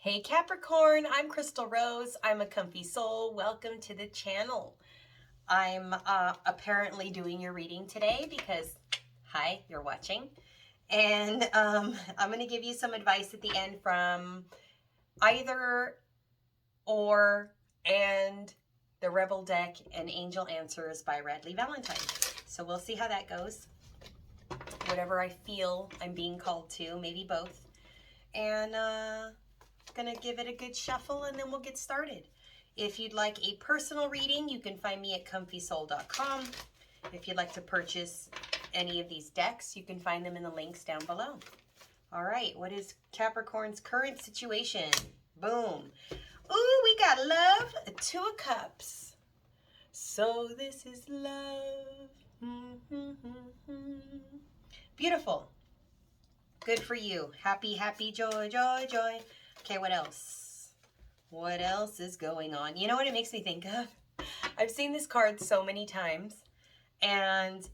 Hey Capricorn, I'm Crystal Rose. I'm a comfy soul. Welcome to the channel. I'm apparently doing your reading today because, hi, you're watching. And I'm going to give you some advice at the end from either or and the Rebel deck and Angel Answers by Radley Valentine. So we'll see how that goes. Whatever I feel I'm being called to, maybe both. And gonna give it a good shuffle and then we'll get started. If you'd like a personal reading, you can find me at comfysoul.com. If you'd like to purchase any of these decks, you can find them in the links down below. All right, what is Capricorn's current situation? Boom. Ooh, we got love, a 2 of cups. So this is love. Beautiful. Good for you. Happy, happy, joy, joy, joy. Okay, what else? What else is going on? You know what it makes me think of? I've seen this card so many times, and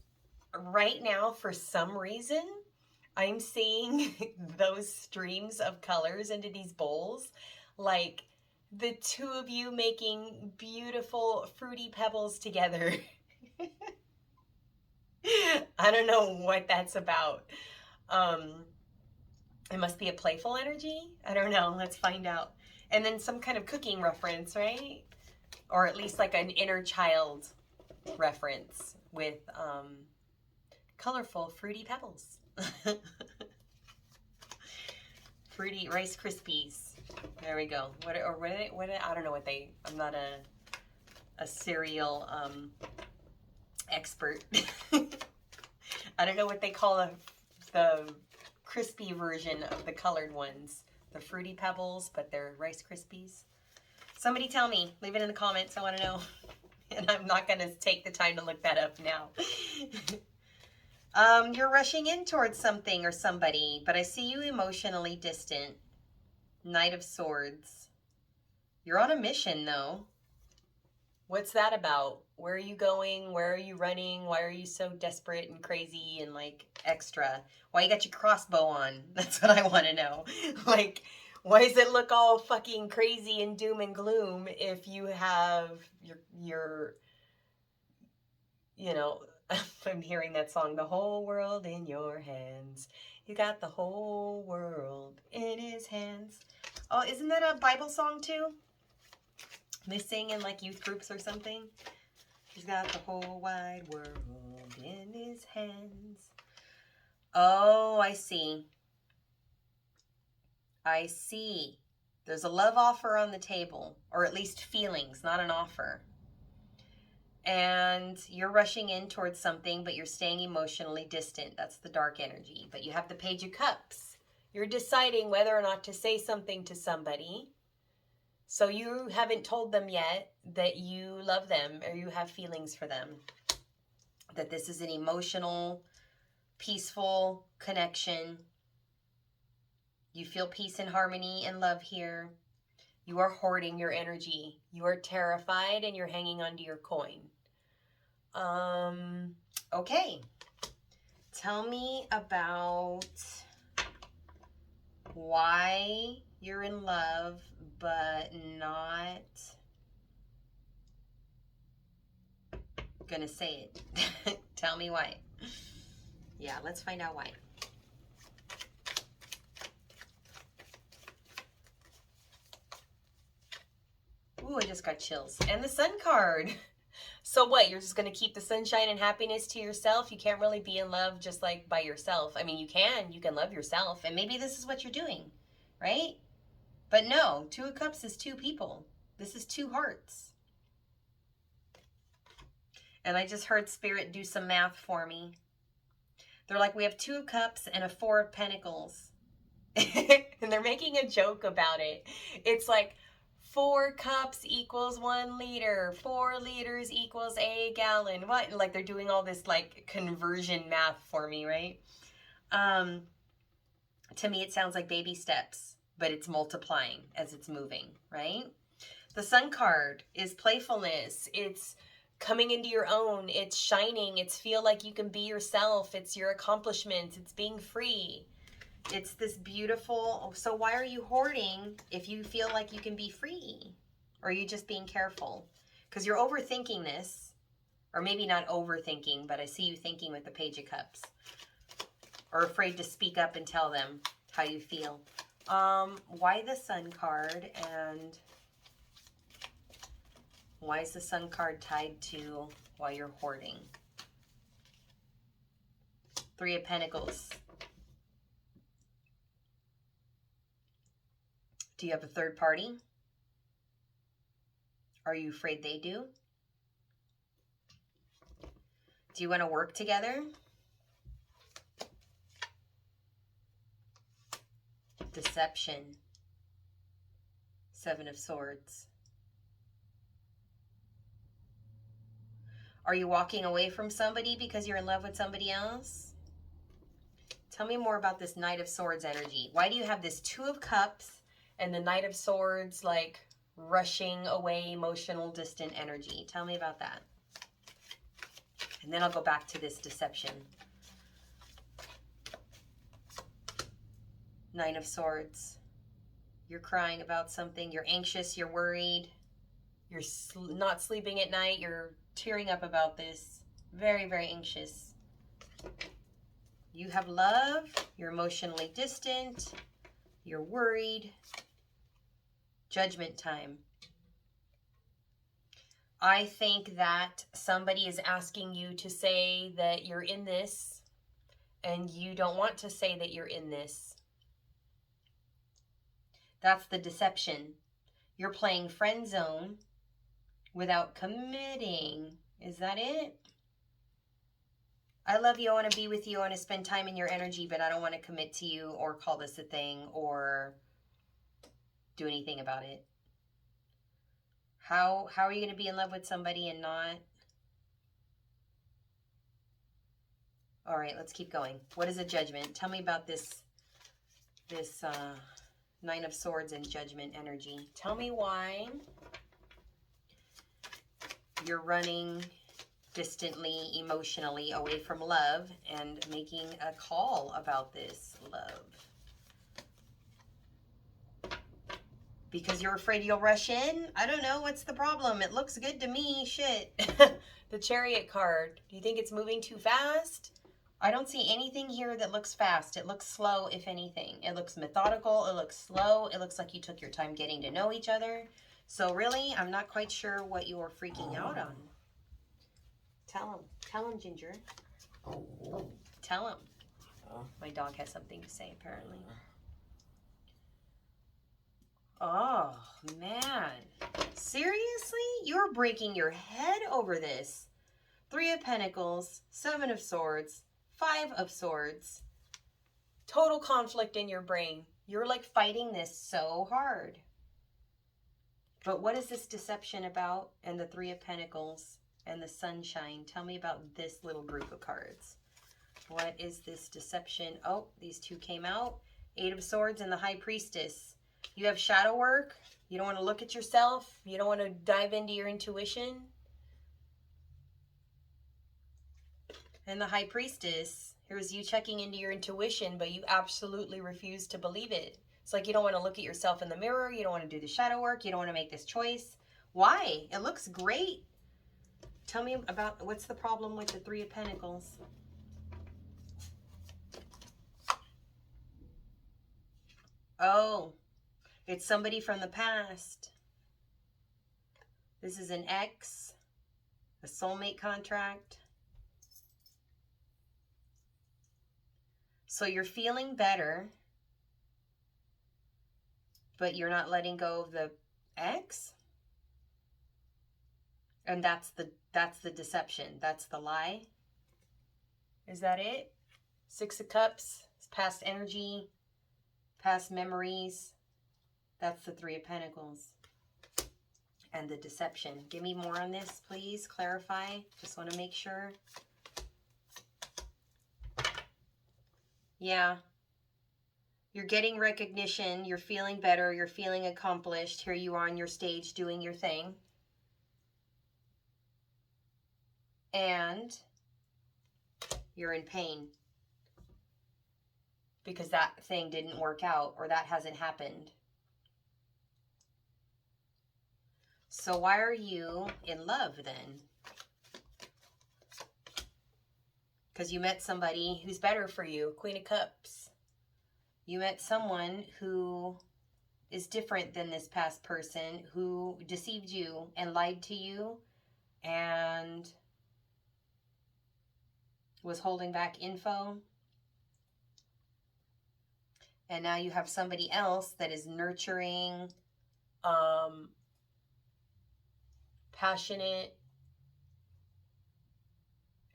right now, for some reason, I'm seeing those streams of colors into these bowls, like the two of you making beautiful fruity pebbles together. I don't know what that's about. It must be a playful energy. I don't know. Let's find out. And then some kind of cooking reference, right? Or at least like an inner child reference with colorful fruity pebbles. Fruity Rice Krispies. There we go. What I don't know what they, I'm not a cereal expert. I don't know what they call the crispy version of the colored ones. The Fruity Pebbles, but they're Rice Krispies. Somebody tell me. Leave it in the comments. I want to know. And I'm not going to take the time to look that up now. You're rushing in towards something or somebody, but I see you emotionally distant. Knight of Swords. You're on a mission, though. What's that about? Where are you going? Where are you running? Why are you so desperate and crazy and like extra? Why you got your crossbow on? That's what I want to know. Like, why does it look all fucking crazy and doom and gloom if you have your you know, I'm hearing that song, the whole world in your hands. You got the whole world in his hands. Oh, isn't that a Bible song too? They sing in like youth groups or something. He's got the whole wide world in his hands. Oh, I see. I see. There's a love offer on the table, or at least feelings, not an offer. And you're rushing in towards something, but you're staying emotionally distant. That's the dark energy. But you have the Page of Cups. You're deciding whether or not to say something to somebody. So you haven't told them yet that you love them or you have feelings for them. That this is an emotional, peaceful connection. You feel peace and harmony and love here. You are hoarding your energy. You are terrified and you're hanging onto your coin. Okay. Tell me about why you're in love but not gonna say it. Tell me why. Yeah, let's find out why. Ooh, I just got chills. And the Sun card. So what, you're just going to keep the sunshine and happiness to yourself? You can't really be in love just like by yourself. I mean, you can love yourself, and maybe this is what you're doing, right? But no, 2 of Cups is 2 people. This is 2 hearts. And I just heard Spirit do some math for me. They're like, we have 2 of Cups and a 4 of Pentacles. And they're making a joke about it. It's like 4 cups equals 1 liter. 4 liters equals a gallon. What? Like they're doing all this like conversion math for me, right? To me, it sounds like baby steps, but it's multiplying as it's moving, right? The Sun card is playfulness. It's coming into your own. It's shining. It's feel like you can be yourself. It's your accomplishments. It's being free. It's this beautiful, so why are you hoarding if you feel like you can be free? Or are you just being careful? Because you're overthinking this, or maybe not overthinking, but I see you thinking with the Page of Cups. Or afraid to speak up and tell them how you feel. Why the Sun card, and why is the Sun card tied to why you're hoarding? Three of Pentacles. Do you have a third party? Are you afraid they do? Do you want to work together? Deception. Seven of Swords. Are you walking away from somebody because you're in love with somebody else? Tell me more about this Knight of Swords energy. Why do you have this Two of Cups and the Knight of Swords, like rushing away, emotional, distant energy? Tell me about that. And then I'll go back to this deception. Nine of Swords. You're crying about something. You're anxious. You're worried. You're not sleeping at night. You're tearing up about this. Very, very anxious. You have love. You're emotionally distant. You're worried. Judgment time. I think that somebody is asking you to say that you're in this, and you don't want to say that you're in this. That's the deception. You're playing friend zone without committing. Is that it? I love you. I want to be with you. I want to spend time in your energy, but I don't want to commit to you or call this a thing or do anything about it. How are you going to be in love with somebody and not? All right, let's keep going. What is a judgment? Tell me about this Nine of Swords and Judgment energy. Tell me why you're running distantly, emotionally away from love and making a call about this love. Because you're afraid you'll rush in? I don't know. What's the problem? It looks good to me. Shit. The Chariot card. Do you think it's moving too fast? I don't see anything here that looks fast. It looks slow, if anything. It looks methodical. It looks slow. It looks like you took your time getting to know each other. So really, I'm not quite sure what you are freaking out on. Tell him. Tell him, Ginger. Tell him. My dog has something to say, apparently. Oh, man. Seriously? You're breaking your head over this. Three of Pentacles, Seven of Swords, Five of Swords. Total conflict in your brain. You're like fighting this so hard. But what is this deception about? And the Three of Pentacles and the Sunshine. Tell me about this little group of cards. What is this deception? Oh, these two came out. Eight of Swords and the High Priestess. You have shadow work. You don't want to look at yourself. You don't want to dive into your intuition. And the High Priestess, here's you checking into your intuition, but you absolutely refuse to believe it. It's like you don't want to look at yourself in the mirror. You don't want to do the shadow work. You don't want to make this choice. Why? It looks great. Tell me about what's the problem with the Three of Pentacles. Oh, it's somebody from the past. This is an ex, a soulmate contract. So you're feeling better, but you're not letting go of the ex? And that's the deception. That's the lie. Is that it? Six of Cups, past energy, past memories. That's the Three of Pentacles. And the deception. Give me more on this, please. Clarify. Just want to make sure. Yeah. You're getting recognition. You're feeling better. You're feeling accomplished. Here you are on your stage doing your thing. And you're in pain. because that thing didn't work out or that hasn't happened. So why are you in love then? Because you met somebody who's better for you. Queen of Cups. You met someone who is different than this past person, who deceived you and lied to you and was holding back info. And now you have somebody else that is nurturing, passionate,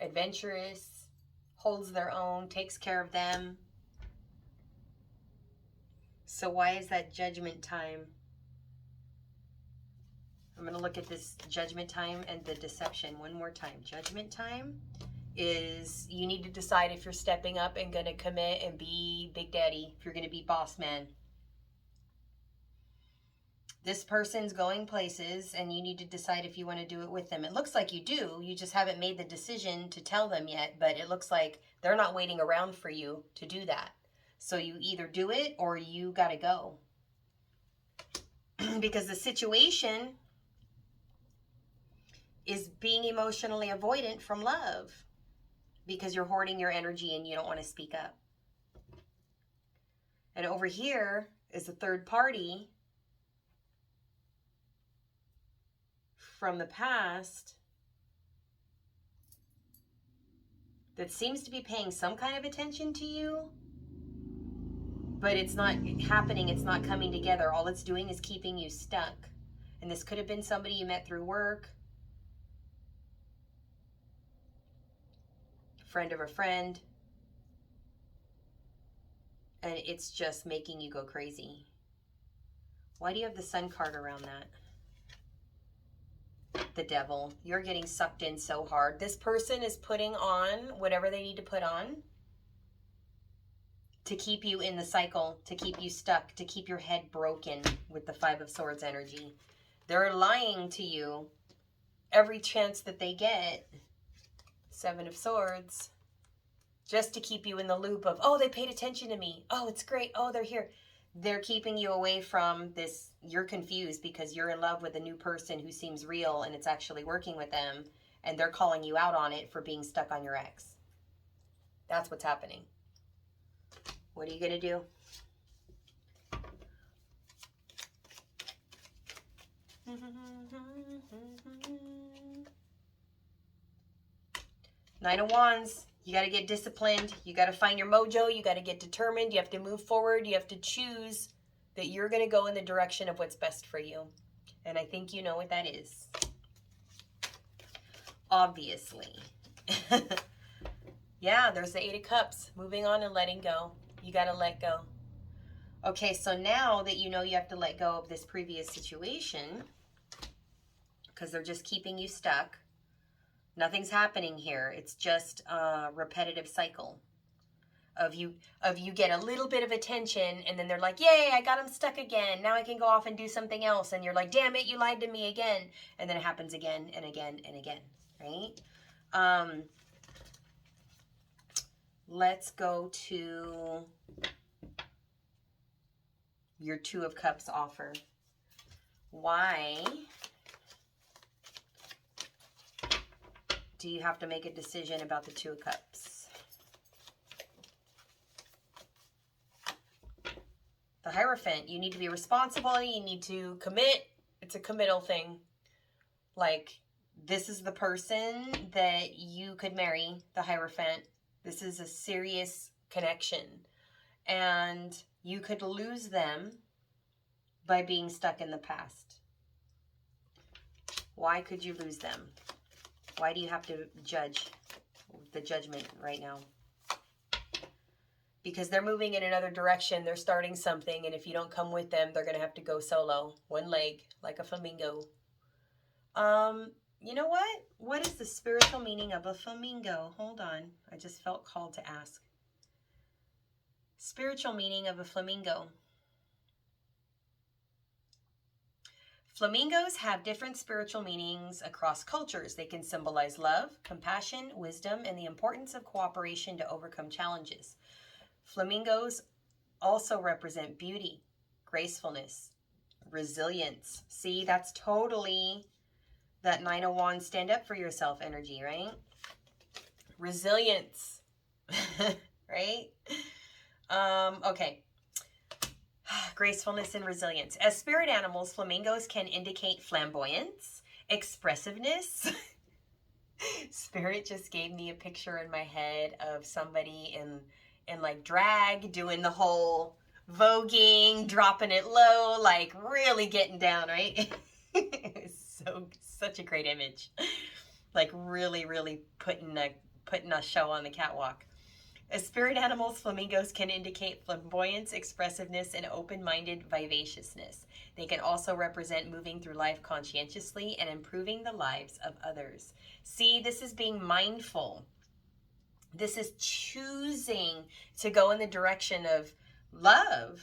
adventurous, holds their own, takes care of them. So why is that judgment time? I'm going to look at this judgment time and the deception one more time. Judgment time is you need to decide if you're stepping up and going to commit and be Big Daddy, if you're going to be boss man. This person's going places and you need to decide if you want to do it with them. It looks like you do. You just haven't made the decision to tell them yet, but it looks like they're not waiting around for you to do that. So you either do it or you got to go. Because the situation is being emotionally avoidant from love. Because you're hoarding your energy and you don't want to speak up. And over here is a third party from the past that seems to be paying some kind of attention to you, but it's not happening. It's not coming together. All it's doing is keeping you stuck. And this could have been somebody you met through work, friend of a friend, and it's just making you go crazy. Why do you have the Sun card around that? The Devil. You're getting sucked in so hard. This person is putting on whatever they need to put on to keep you in the cycle, to keep you stuck, to keep your head broken with the Five of Swords energy. They're lying to you every chance that they get. Seven of Swords. Just to keep you in the loop of, oh, they paid attention to me. Oh, it's great. Oh, they're here. They're keeping you away from this. You're confused because you're in love with a new person who seems real and it's actually working with them. And they're calling you out on it for being stuck on your ex. That's what's happening. What are you going to do? Nine of Wands. You got to get disciplined. You got to find your mojo. You got to get determined. You have to move forward. You have to choose that you're going to go in the direction of what's best for you. And I think you know what that is. Obviously. Yeah, there's the Eight of Cups. Moving on and letting go. You got to let go. Okay, so now that you know you have to let go of this previous situation, because they're just keeping you stuck. Nothing's happening here. It's just a repetitive cycle of you get a little bit of attention and then they're like, yay, I got them stuck again. Now I can go off and do something else. And you're like, damn it, you lied to me again. And then it happens again and again and again, right? Let's go to your Two of Cups offer. Why do you have to make a decision about the Two of Cups? The Hierophant, you need to be responsible. You need to commit. It's a committal thing. Like, this is the person that you could marry, the Hierophant. This is a serious connection. And you could lose them by being stuck in the past. Why could you lose them? Why do you have to judge the judgment right now? Because they're moving in another direction. They're starting something. And if you don't come with them, they're going to have to go solo. One leg, like a flamingo. You know what? What is the spiritual meaning of a flamingo? Hold on. I just felt called to ask. Spiritual meaning of a flamingo. Flamingos have different spiritual meanings across cultures. They can symbolize love, compassion, wisdom, and the importance of cooperation to overcome challenges. Flamingos also represent beauty, gracefulness, resilience. See, that's totally that Nine of Wands, stand up for yourself energy, right? Resilience, right? Okay. Gracefulness and resilience. As spirit animals, flamingos can indicate flamboyance, expressiveness. Spirit just gave me a picture in my head of somebody in like drag doing the whole voguing, dropping it low, like really getting down, right? It's such a great image. Like really, really putting a show on the catwalk. As spirit animals, flamingos can indicate flamboyance, expressiveness, and open-minded vivaciousness. They can also represent moving through life conscientiously and improving the lives of others. See, this is being mindful. This is choosing to go in the direction of love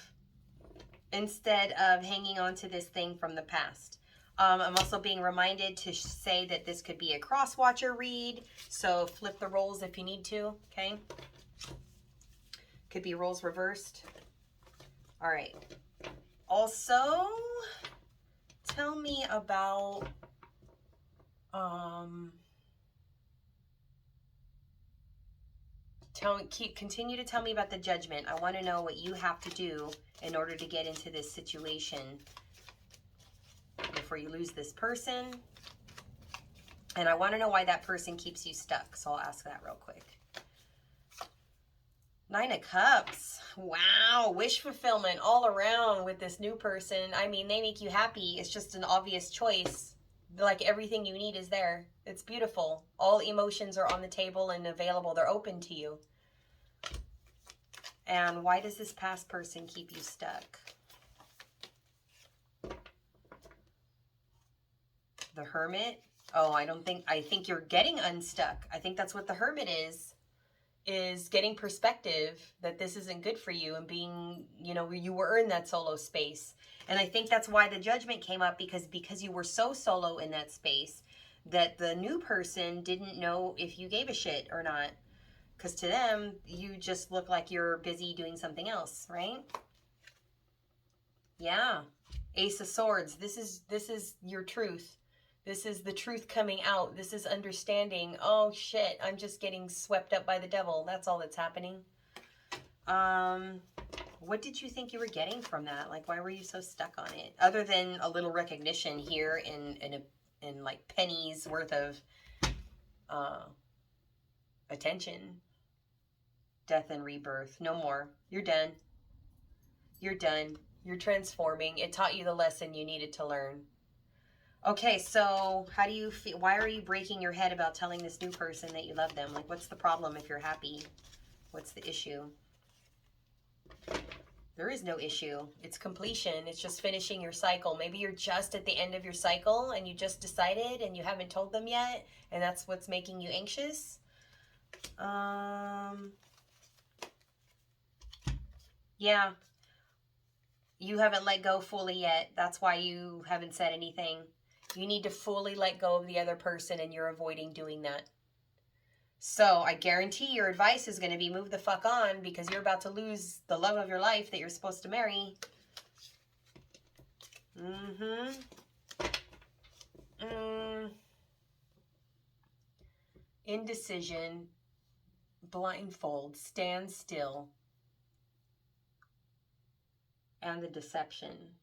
instead of hanging on to this thing from the past. I'm also being reminded to say that this could be a cross-watcher read, so flip the roles if you need to, okay? Could be roles reversed. All right. Also, tell me about continue to tell me about the judgment. I want to know what you have to do in order to get into this situation before you lose this person. And I want to know why that person keeps you stuck. So I'll ask that real quick. Nine of Cups. Wow. Wish fulfillment all around with this new person. I mean, they make you happy. It's just an obvious choice. Like everything you need is there. It's beautiful. All emotions are on the table and available. They're open to you. And why does this past person keep you stuck? The Hermit. Oh, I think you're getting unstuck. I think that's what the Hermit is getting perspective that this isn't good for you and being, you were in that solo space. And I think that's why the Judgment came up, because you were so solo in that space that the new person didn't know if you gave a shit or not. Because to them, you just look like you're busy doing something else, right? Yeah. Ace of Swords. This is your truth. This is the truth coming out. This is understanding, oh shit, I'm just getting swept up by the devil. That's all that's happening. What did you think you were getting from that? Like, why were you so stuck on it? Other than a little recognition here in like pennies worth of attention. Death and rebirth. No more. You're done. You're done. You're transforming. It taught you the lesson you needed to learn. Okay, so how do you feel? Why are you breaking your head about telling this new person that you love them? Like, what's the problem if you're happy? What's the issue? There is no issue. It's completion. It's just finishing your cycle. Maybe you're just at the end of your cycle and you just decided and you haven't told them yet, and that's what's making you anxious. Yeah. You haven't let go fully yet. That's why you haven't said anything. You need to fully let go of the other person, and you're avoiding doing that. So I guarantee your advice is going to be move the fuck on, because you're about to lose the love of your life that you're supposed to marry. Indecision, blindfold, stand still, and the deception.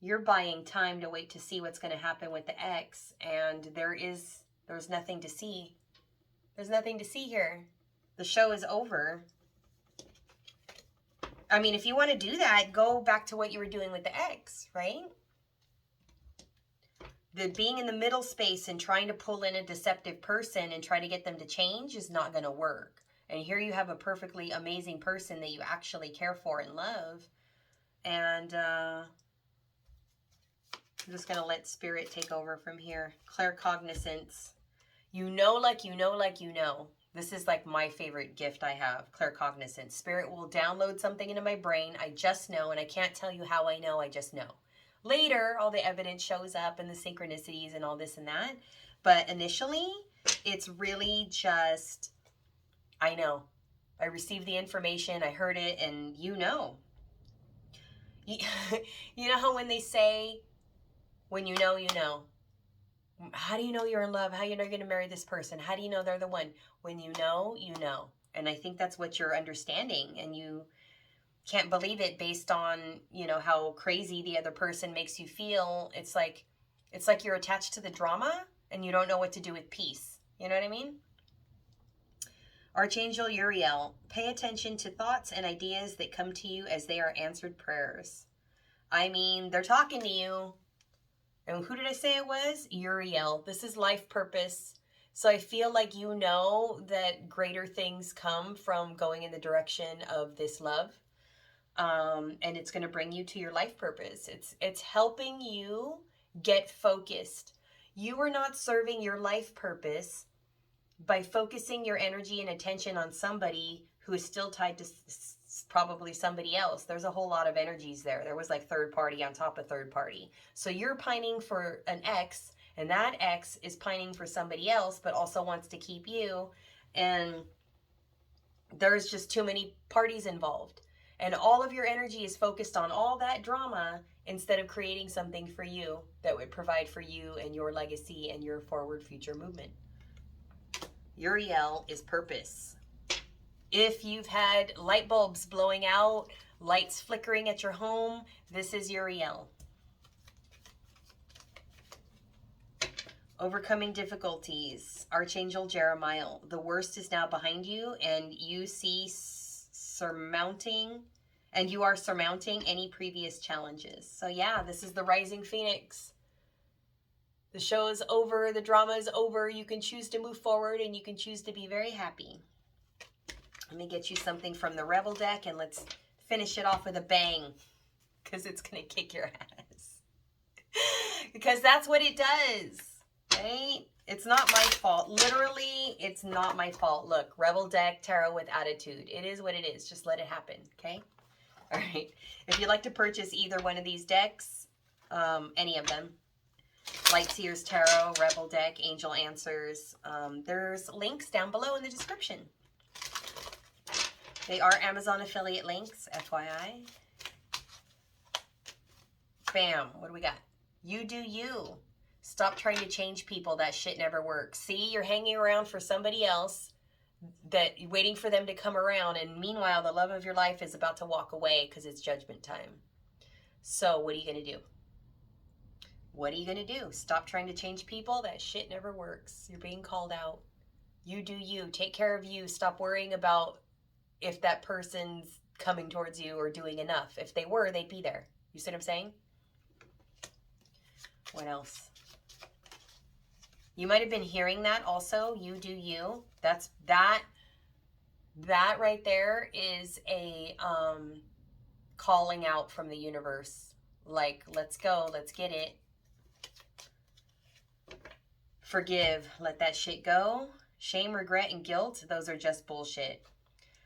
You're buying time to wait to see what's going to happen with the ex, and there's nothing to see. There's nothing to see here. The show is over. I mean, if you want to do that, go back to what you were doing with the ex, right? The being in the middle space and trying to pull in a deceptive person and try to get them to change is not going to work. And here you have a perfectly amazing person that you actually care for and love. And I'm just going to let spirit take over from here. Claircognizance. You know like you know like you know. This is like my favorite gift I have, claircognizance. Spirit will download something into my brain. I just know, and I can't tell you how I know, I just know. Later, all the evidence shows up and the synchronicities and all this and that. But initially, it's really just I know. I received the information, I heard it, and you know. You, you know how when they say, when you know, you know. How do you know you're in love? How do you know you're going to marry this person? How do you know they're the one? When you know, you know. And I think that's what you're understanding, and you can't believe it based on, you know, how crazy the other person makes you feel. It's like you're attached to the drama and you don't know what to do with peace. You know what I mean? Archangel Uriel, pay attention to thoughts and ideas that come to you as they are answered prayers. I mean, they're talking to you. And who did I say it was? Uriel. This is life purpose. So I feel like you know that greater things come from going in the direction of this love. And it's going to bring you to your life purpose. It's helping you get focused. You are not serving your life purpose by focusing your energy and attention on somebody who is still tied to probably somebody else. There's a whole lot of energies there. There was like third party on top of third party. So you're pining for an ex, and that ex is pining for somebody else, but also wants to keep you. And there's just too many parties involved. And all of your energy is focused on all that drama instead of creating something for you that would provide for you and your legacy and your forward future movement. Uriel is purpose. If you've had light bulbs blowing out, lights flickering at your home, this is Uriel. Overcoming difficulties. Archangel Jeremiah. The worst is now behind you, and you see surmounting, and you are surmounting any previous challenges. So yeah, this is the rising phoenix. The show is over. The drama is over. You can choose to move forward, and you can choose to be very happy. Let me get you something from the Rebel deck, and let's finish it off with a bang, because it's going to kick your ass. Because that's what it does, right? It's not my fault. Literally, it's not my fault. Look, Rebel deck, tarot with attitude. It is what it is. Just let it happen, okay? All right. If you'd like to purchase either one of these decks, any of them, Light Seers Tarot, Rebel deck, Angel Answers, there's links down below in the description. They are Amazon affiliate links, FYI. Bam. What do we got? You do you. Stop trying to change people. That shit never works. See, you're hanging around for somebody else, waiting for them to come around, and meanwhile, the love of your life is about to walk away because it's judgment time. So what are you going to do? What are you going to do? Stop trying to change people. That shit never works. You're being called out. You do you. Take care of you. Stop worrying about if that person's coming towards you or doing enough. If they were, they'd be there. You see what I'm saying? What else? You might have been hearing that also. You do you. That's that right there is a calling out from the universe. Like, let's go, let's get it. Forgive, let that shit go. Shame, regret, and guilt, those are just bullshit.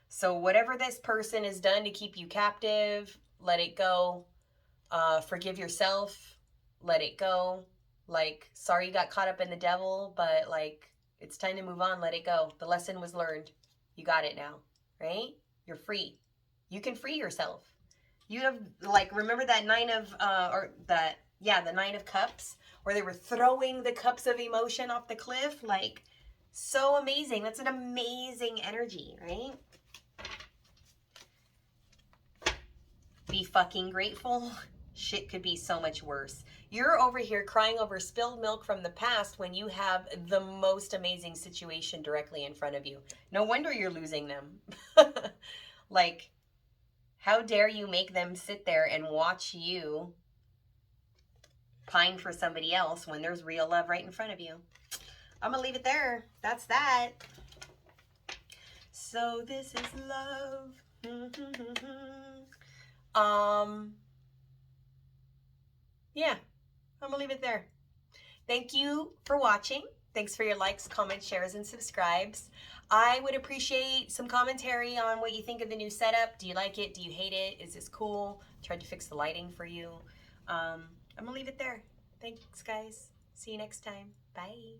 So whatever this person has done to keep you captive, let it go. Forgive yourself, let it go. Like, sorry you got caught up in the devil, but like, it's time to move on, let it go. The lesson was learned. You got it now, right? You're free. You can free yourself. You have, like, remember that the Nine of Cups, where they were throwing the cups of emotion off the cliff? Like, so amazing. That's an amazing energy, right? Be fucking grateful. Shit could be so much worse. You're over here crying over spilled milk from the past when you have the most amazing situation directly in front of you. No wonder you're losing them. Like, how dare you make them sit there and watch you pine for somebody else when there's real love right in front of you? I'm gonna leave it there. That's that. So this is love. Yeah, I'm gonna leave it there. Thank you for watching. Thanks for your likes, comments, shares, and subscribes. I would appreciate some commentary on what you think of the new setup. Do you like it? Do you hate it? Is this cool? Tried to fix the lighting for you. I'm gonna leave it there. Thanks, guys. See you next time. Bye.